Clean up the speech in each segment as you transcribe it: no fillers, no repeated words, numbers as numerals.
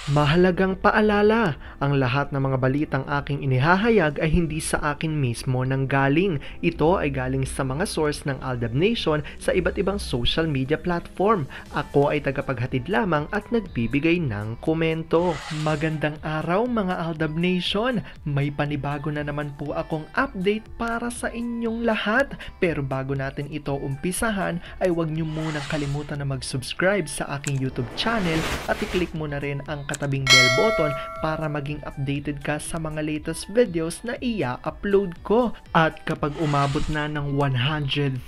Mahalagang paalala, ang lahat ng mga balitang aking inihahayag ay hindi sa akin mismo nanggaling. Ito ay galing sa mga source ng Aldab Nation sa iba't ibang social media platform. Ako ay tagapaghatid lamang at nagbibigay ng komento. Magandang araw mga Aldab Nation! May panibago na naman po akong update para sa inyong lahat. Pero bago natin ito umpisahan ay huwag niyo munang kalimutan na mag-subscribe sa aking YouTube channel at i-click mo na rin ang katabing bell button para maging updated ka sa mga latest videos na i-upload ko. At kapag umabot na ng 100,000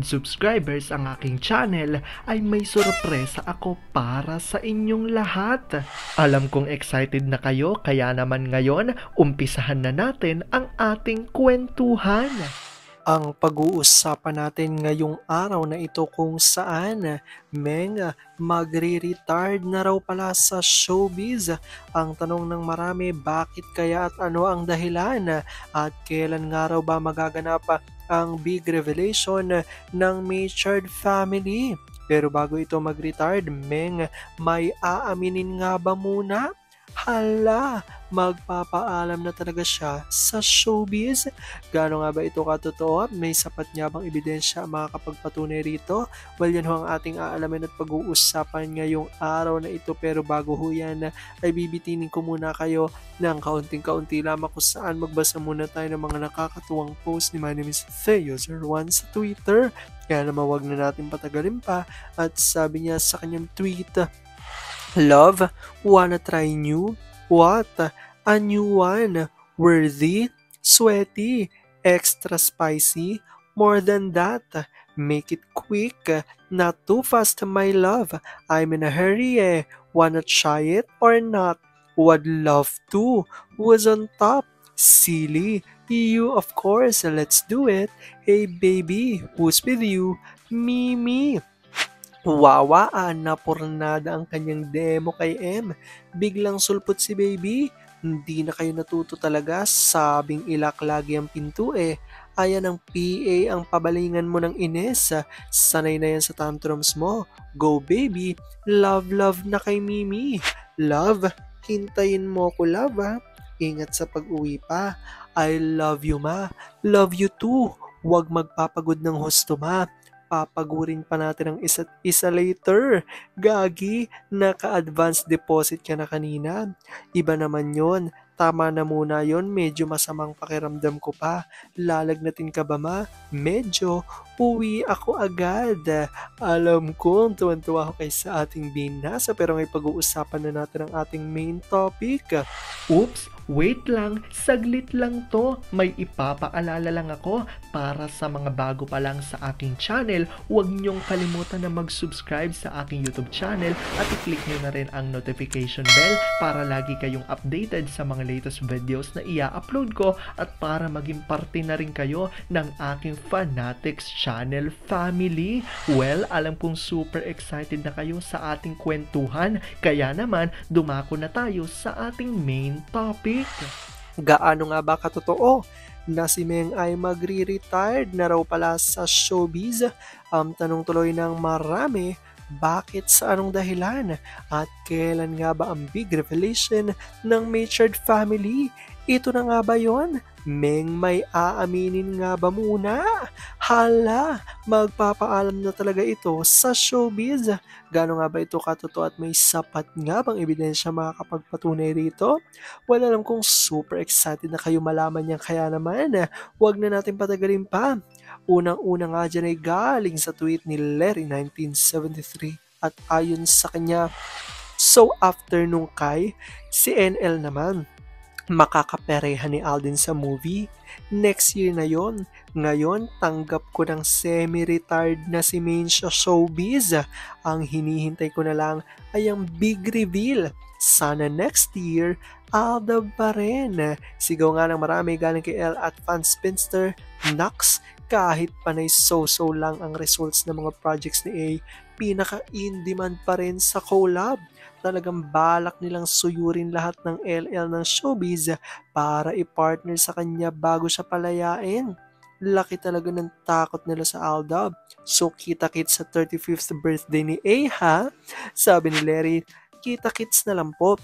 subscribers ang aking channel, ay may sorpresa ako para sa inyong lahat. Alam kong excited na kayo, kaya naman ngayon, umpisahan na natin ang ating kwentuhan. Ang pag-uusapan natin ngayong araw na ito kung saan magre-retired na raw pala sa showbiz. Ang tanong ng marami, bakit kaya at ano ang dahilan? At kailan nga raw ba magaganap ang big revelation ng Machard family? Pero bago ito mag-retired, may aaminin nga ba muna? Hala, magpapaalam na talaga siya sa showbiz? Gaano nga ba ito katotoo? May sapat nga bang ebidensya ang makakapagpatunay rito? Well, yan ho ang ating aalamin at pag-uusapan ngayong araw na ito. Pero bago ho yan, ay bibitinin ko muna kayo ng kaunting-kaunti lamang kung saan magbasa muna tayo ng mga nakakatuwang post ni My name is Theo01 sa Twitter. Kaya naman wag na natin patagalin pa. At sabi niya sa kanyang tweet, "Love, wanna try new? What? A new one? Worthy? Sweaty? Extra spicy? More than that? Make it quick. Not too fast, my love. I'm in a hurry eh. Wanna try it or not? Would love to. Who's on top? Silly. You, of course. Let's do it. Hey, baby. Who's with you? Me. Wawaan na pornada ang kanyang demo kay M. Biglang sulpot si baby. Hindi na kayo natuto talaga, sabing ilak lagi ang pinto eh. Ayan ang PA ang pabalingan mo ng Ines. Sanay na yan sa tantrums mo. Go baby, love na kay Mimi. Love, hintayin mo ko love ha. Ingat sa pag-uwi pa. I love you ma. Love you too. Huwag magpapagod ng husto ma. Papagurin pa natin ang isa't isa later. Gagi, naka-advance deposit ka na kanina. Iba naman yon. Tama na muna yon, medyo masamang pakiramdam ko pa. Lalagnatin ka ba ma? Medyo. Uwi ako agad. Alam ko, tuwan-tuwa ako kay sa ating binasa pero ngay pag-uusapan na natin ang ating main topic. Oops! Wait lang, saglit lang to. May ipapaalala lang ako para sa mga bago pa lang sa aking channel. Huwag niyong kalimutan na mag-subscribe sa aking YouTube channel at i-click niyo na rin ang notification bell para lagi kayong updated sa mga latest videos na i-upload ko at para maging parte na rin kayo ng aking Fanatics channel family. Well, alam kong super excited na kayo sa ating kwentuhan, kaya naman dumako na tayo sa ating main topic. Gaano nga ba katotoo na si Meng ay magre-retired na raw pala sa showbiz? Tanong tuloy ng marami, bakit, sa anong dahilan? At kailan nga ba ang big revelation ng Machard family? Ito na nga ba yon? Meng, may aaminin nga ba muna? Hala, magpapaalam na talaga ito sa showbiz. Gaano nga ba ito katotoo at may sapat nga bang ebidensya makakapagpatunay rito? Well, alam kong super excited na kayo malaman yan, kaya naman, wag na natin patagalin pa. Unang-una nga dyan ay galing sa tweet ni Larry 1973 at ayon sa kanya, so after nung kay, si NL naman, makakaperehan ni Alden sa movie. Next year na yon. Ngayon, tanggap ko ng semi-retired na si Main sa showbiz. Ang hinihintay ko na lang ay ang big reveal. Sana next year, Aldab pa rin. Sigaw nga ng marami galing kay L at Fan Spinster. Naks, kahit panay so-so lang ang results ng mga projects ni A, pinaka-in-demand pa rin sa collab. Talagang balak nilang suyurin lahat ng LL ng showbiz para i-partner sa kanya bago siya palayain. Laki talaga ng takot nila sa Aldab. So kita-kits sa 35th birthday ni A ha? Sabi ni Larry, kita-kits na lang po.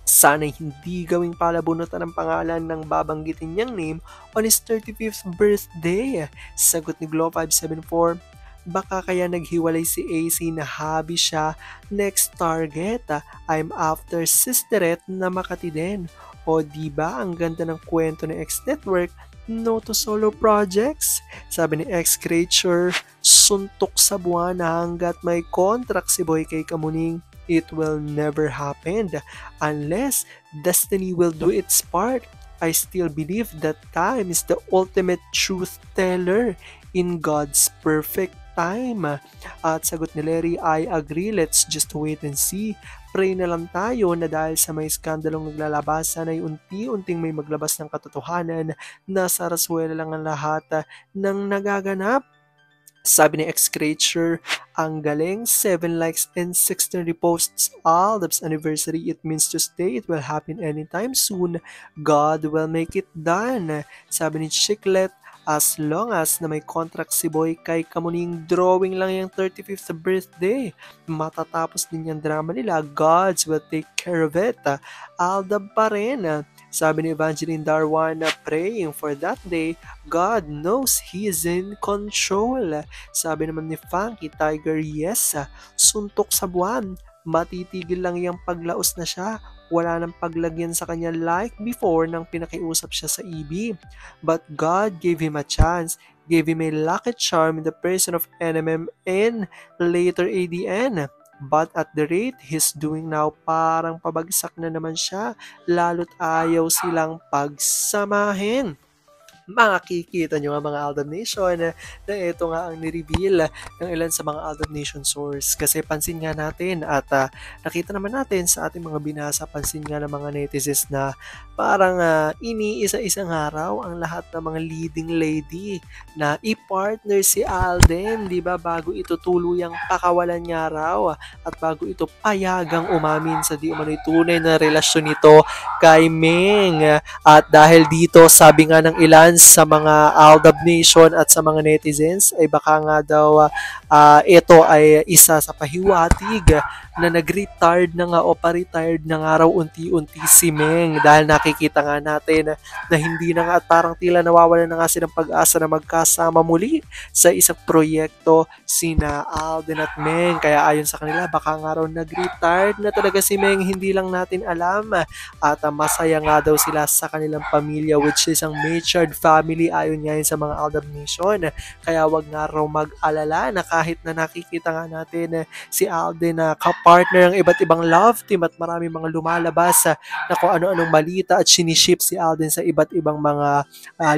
Sana'y hindi gawing palabunutan ang pangalan ng babanggitin niyang name on his 35th birthday. Sagot ni Glow574, baka kaya naghiwalay si AC na hobby siya. Next target, I'm after Sisteret na Makati din. O diba ang ganda ng kwento ni X Network, no to solo projects? Sabi ni X Creature, suntok sa buwan hanggat may contract si Boy kay Kamuning. It will never happen unless destiny will do its part. I still believe that time is the ultimate truth teller in God's perfect time. At sagot ni Larry, I agree, let's just wait and see. Pray na lang tayo na dahil sa may skandalong naglalabasan ay unti-unting may maglabas ng katotohanan na sa Rasuela lang ang lahat ng nagaganap. Sabi ni X-Creature, ang galing, 7 likes and 16 reposts. Aldab's anniversary, it means to stay. It will happen anytime soon. God will make it done. Sabi ni Chiclet, as long as na may contract si Boy kay Kamuning, drawing lang yung 35th birthday. Matatapos din yung drama nila. Gods will take care of it. Aldab pa rin. Sabi ni Evangeline Darwan na praying for that day, God knows He is in control. Sabi naman ni Funky Tiger, yes, suntok sa buwan. Matitigil lang yung paglaos na siya. Wala nang paglagyan sa kanya like before nang pinakiusap siya sa EB. But God gave him a chance, gave him a lucky charm in the person of NMM and later ADN. But at the rate he's doing now, parang pabagsak na naman siya, lalo't ayaw silang pagsamahin. Makikita nyo nga mga Aldab Nation na ito nga ang nireveal ng ilan sa mga Aldab Nation source. Kasi pansin nga natin at nakita naman natin sa ating mga binasa, pansin nga ng mga netizens na parang iniisa-isang araw ang lahat ng mga leading lady na i-partner si Alden, di ba, bago ito tuluyang pakawalan niya raw at bago ito payagang umamin sa di umano'y tunay na relasyon nito kay Ming. At dahil dito, sabi nga ng ilan sa mga Aldab Nation at sa mga netizens ay baka nga daw ito ay isa sa pahiwatig na nag-retired na nga o pa-retired na nga raw unti-unti si Meng dahil nakikita nga natin na hindi na nga at parang tila nawawalan na nga silang pag-asa na magkasama muli sa isang proyekto sina Alden at Meng. Kaya ayon sa kanila baka nga raw nag-retired na talaga si Meng, hindi lang natin alam at masaya nga daw sila sa kanilang pamilya which is ang matured family ayon nga yun sa mga Aldab Nation. Kaya wag nga raw mag-alala na kahit na nakikita nga natin si Alden na partner ng iba't ibang love team at marami mga lumalabas na kung ano-anong balita at siniship si Alden sa iba't ibang mga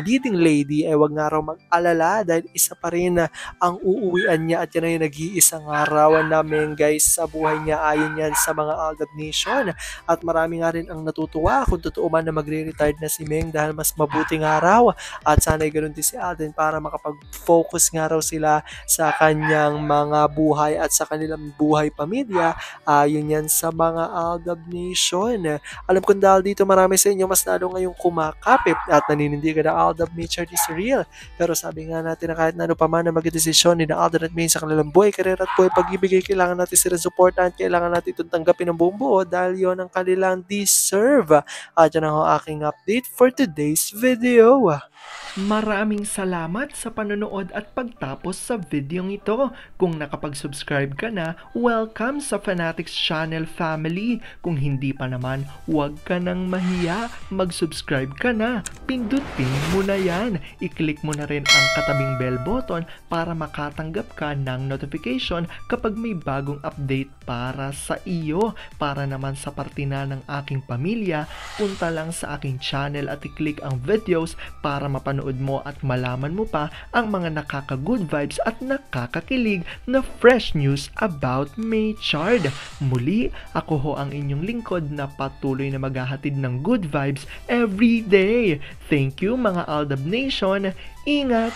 leading lady, ay wag nga raw mag-alala dahil isa pa rin ang uuwian niya at yan ay nag-iisang arawan namin guys sa buhay niya ayon yan sa mga Aldab Nation. At marami nga rin ang natutuwa kung totoo man na magre-retired na si Meng dahil mas mabuting araw at sana'y ganoon din si Alden para makapag-focus nga raw sila sa kanyang mga buhay at sa kanilang buhay pamilya. Yun yan sa mga Aldab Nation. Alam ko dahil dito marami sa inyo mas lalo ngayong kumakapit at naninindigan na Aldab nature is real. Pero sabi nga natin na kahit na ano pa man na magdesisyon ni na Alden at Ming sa kanilang buhay, karera at buhay pag-ibigay, kailangan natin sila supportan, kailangan natin itong tanggapin ng buong buo dahil yon ang kanilang deserve. At yan ang aking update for today's video. Maraming salamat sa panonood at pagtapos sa videong ito. Kung nakapag-subscribe ka na, welcome sa Fanatics Channel family. Kung hindi pa naman, huwag ka nang mahiya. Mag-subscribe ka na. Pindutin mo na yan. I-click mo na rin ang katabing bell button para makatanggap ka ng notification kapag may bagong update para sa iyo. Para naman sa parte na ng aking pamilya, punta lang sa aking channel at i-click ang videos para mapanood mo at malaman mo pa ang mga nakaka-good vibes at nakakakilig na fresh news about Maychard. Muli, ako ho ang inyong lingkod na patuloy na maghahatid ng good vibes every day. Thank you mga Aldab Nation. Ingat!